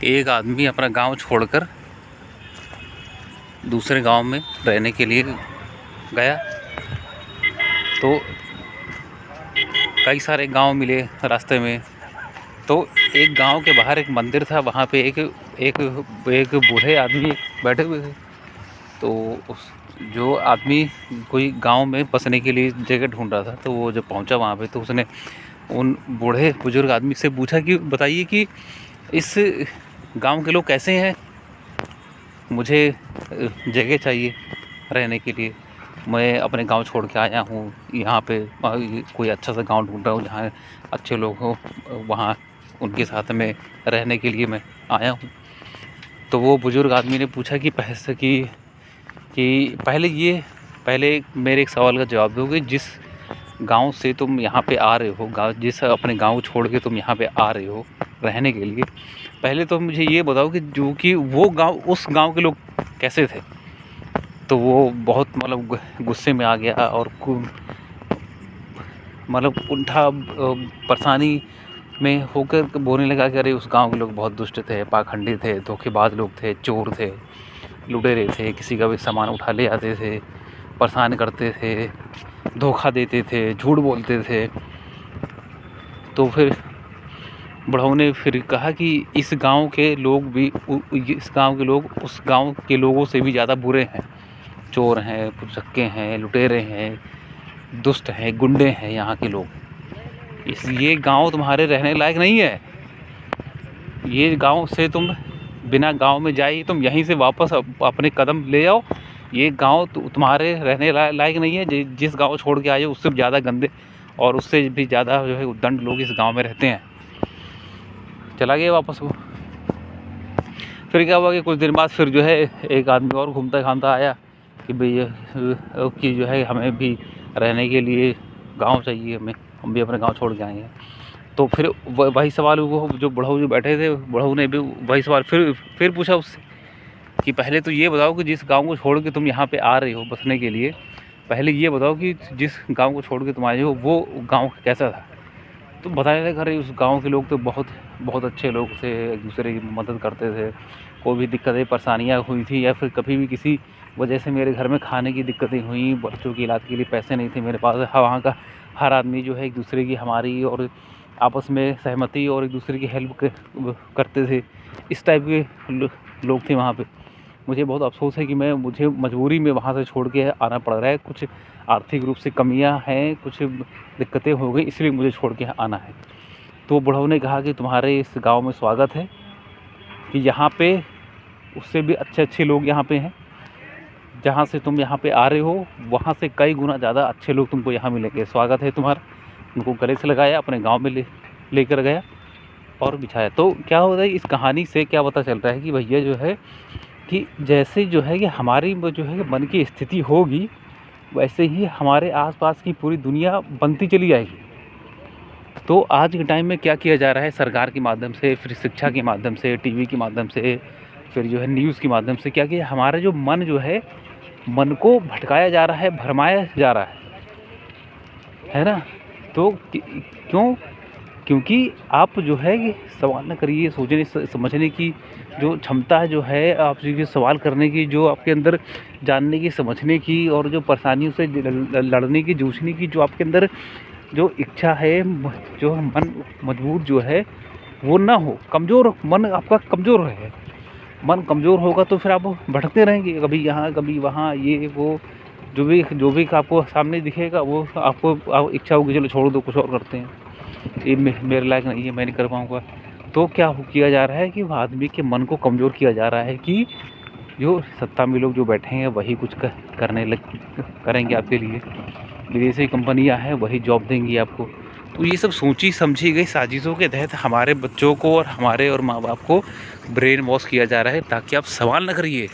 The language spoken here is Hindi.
एक आदमी अपना गांव छोड़कर दूसरे गांव में रहने के लिए गया तो कई सारे गांव मिले रास्ते में। तो एक गांव के बाहर एक मंदिर था, वहाँ पे एक बूढ़े आदमी बैठे हुए थे। तो उस जो आदमी कोई गांव में बसने के लिए जगह ढूंढ रहा था, तो वो जब पहुंचा वहाँ पे तो उसने उन बूढ़े बुजुर्ग आदमी से पूछा कि बताइए कि इस गांव के लोग कैसे हैं, मुझे जगह चाहिए रहने के लिए, मैं अपने गांव छोड़ के आया हूँ, यहाँ पे कोई अच्छा सा गांव ढूंढ रहा हूँ जहाँ अच्छे लोग हो, वहाँ उनके साथ में रहने के लिए मैं आया हूँ। तो वो बुजुर्ग आदमी ने पूछा कि पहले मेरे एक सवाल का जवाब दोगे, जिस गांव से तुम यहाँ पे आ रहे हो, जिस अपने गांव छोड़ के तुम यहाँ पे आ रहे हो रहने के लिए, पहले तो मुझे ये बताओ कि वो गांव, उस गांव के लोग कैसे थे। तो वो बहुत गुस्से में आ गया और उल्टा परेशानी में होकर बोलने लगा कि अरे उस गांव के लोग बहुत दुष्ट थे, पाखंडी थे, धोखेबाज लोग थे, चोर थे, लुटेरे थे, किसी का भी सामान उठा ले आते थे, परेशान करते थे, धोखा देते थे, झूठ बोलते थे। तो फिर बुढ़ऊ ने फिर कहा कि इस गांव के लोग उस गांव के लोगों से भी ज़्यादा बुरे हैं, चोर हैं, पुचक्के हैं, लुटेरे हैं, दुष्ट हैं, गुंडे हैं यहाँ के लोग। ये गांव तुम्हारे रहने लायक नहीं है। ये गांव से तुम बिना गांव में जाए तुम यहीं से वापस अपने कदम ले जाओ। ये गांव तुम्हारे रहने लायक नहीं है। जिस गांव छोड़ के आए हो उससे ज़्यादा गंदे और उससे भी ज़्यादा जो है उद्दंड लोग इस गांव में रहते हैं। चला गया वापस वो। फिर क्या हुआ कि कुछ दिन बाद फिर जो है एक आदमी और घूमता घामता आया कि भैया कि जो है हमें भी रहने के लिए गांव चाहिए, हम भी अपने गांव छोड़ के आए हैं। तो फिर वही सवाल, वो जो बुढ़ऊ जो बैठे थे, बुढ़ऊ ने भी वही सवाल फिर पूछा उससे कि पहले तो ये बताओ कि जिस गांव को छोड़ के तुम यहाँ पे आ रहे हो बसने के लिए, पहले ये बताओ कि जिस गांव को छोड़ के तुम आए हो वो गांव कैसा था। तो बताने लगा अरे उस गांव के लोग तो बहुत अच्छे लोग थे, एक दूसरे की मदद करते थे, कोई भी दिक्कतें परेशानियाँ हुई थी या फिर कभी भी किसी वजह से मेरे घर में खाने की दिक्कतें हुई, बच्चों के इलाज के लिए पैसे नहीं थे मेरे पास, वहाँ का हर आदमी जो है एक दूसरे की, हमारी और आपस में सहमति और एक दूसरे की हेल्प करते थे। इस टाइप के लोग थे वहाँ पे। मुझे बहुत अफसोस है कि मुझे मजबूरी में वहाँ से छोड़ के आना पड़ रहा है। कुछ आर्थिक रूप से कमियाँ हैं, कुछ दिक्कतें हो गई, इसलिए मुझे छोड़ के आना है। तो बुढ़ऊ ने कहा कि तुम्हारे इस गांव में स्वागत है, कि यहाँ पे उससे भी अच्छे लोग यहाँ पे हैं। जहाँ से तुम यहाँ पे आ रहे हो वहाँ से कई गुना ज़्यादा अच्छे लोग तुमको यहाँ मिलेंगे, स्वागत है तुम्हारा। उनको गले से लगाया, अपने गाँव में लेकर गया और बिछाया। तो क्या होता है, इस कहानी से क्या पता चलता है कि भैया जो है कि जैसे जो है कि हमारी जो है मन की स्थिति होगी, वैसे ही हमारे आसपास की पूरी दुनिया बनती चली जाएगी। तो आज के टाइम में क्या किया जा रहा है, सरकार के माध्यम से, फिर शिक्षा के माध्यम से, टीवी के माध्यम से, फिर जो है न्यूज़ के माध्यम से, क्या किया, हमारा जो मन जो है, मन को भटकाया जा रहा है, भरमाया जा रहा है ना। तो क्यों? क्योंकि आप जो है सवाल न करिए, सोचने समझने की जो क्षमता जो है, आप जो सवाल करने की, जो आपके अंदर जानने की, समझने की और जो परेशानियों से लड़ने की, जूझने की जो आपके अंदर जो इच्छा है, जो मन मजबूर जो है वो ना हो, कमज़ोर मन आपका कमज़ोर है। मन कमज़ोर होगा तो फिर आप भटकते रहेंगे, कभी यहाँ कभी वहाँ, ये वो जो भी आपको सामने दिखेगा वो आपको इच्छा होगी चलो छोड़ दो, कुछ और करते हैं, ये मेरे लायक नहीं है, मैं नहीं कर पाऊँगा। तो क्या किया जा रहा है कि आदमी के मन को कमज़ोर किया जा रहा है कि जो सत्ता में लोग जो बैठे हैं वही कुछ करेंगे आपके लिए, विदेशी कंपनियां हैं वही जॉब देंगी आपको। तो ये सब सोची समझी गई साजिशों के तहत हमारे बच्चों को और हमारे और माँ बाप को ब्रेन वॉश किया जा रहा है, ताकि आप सवाल न करिए।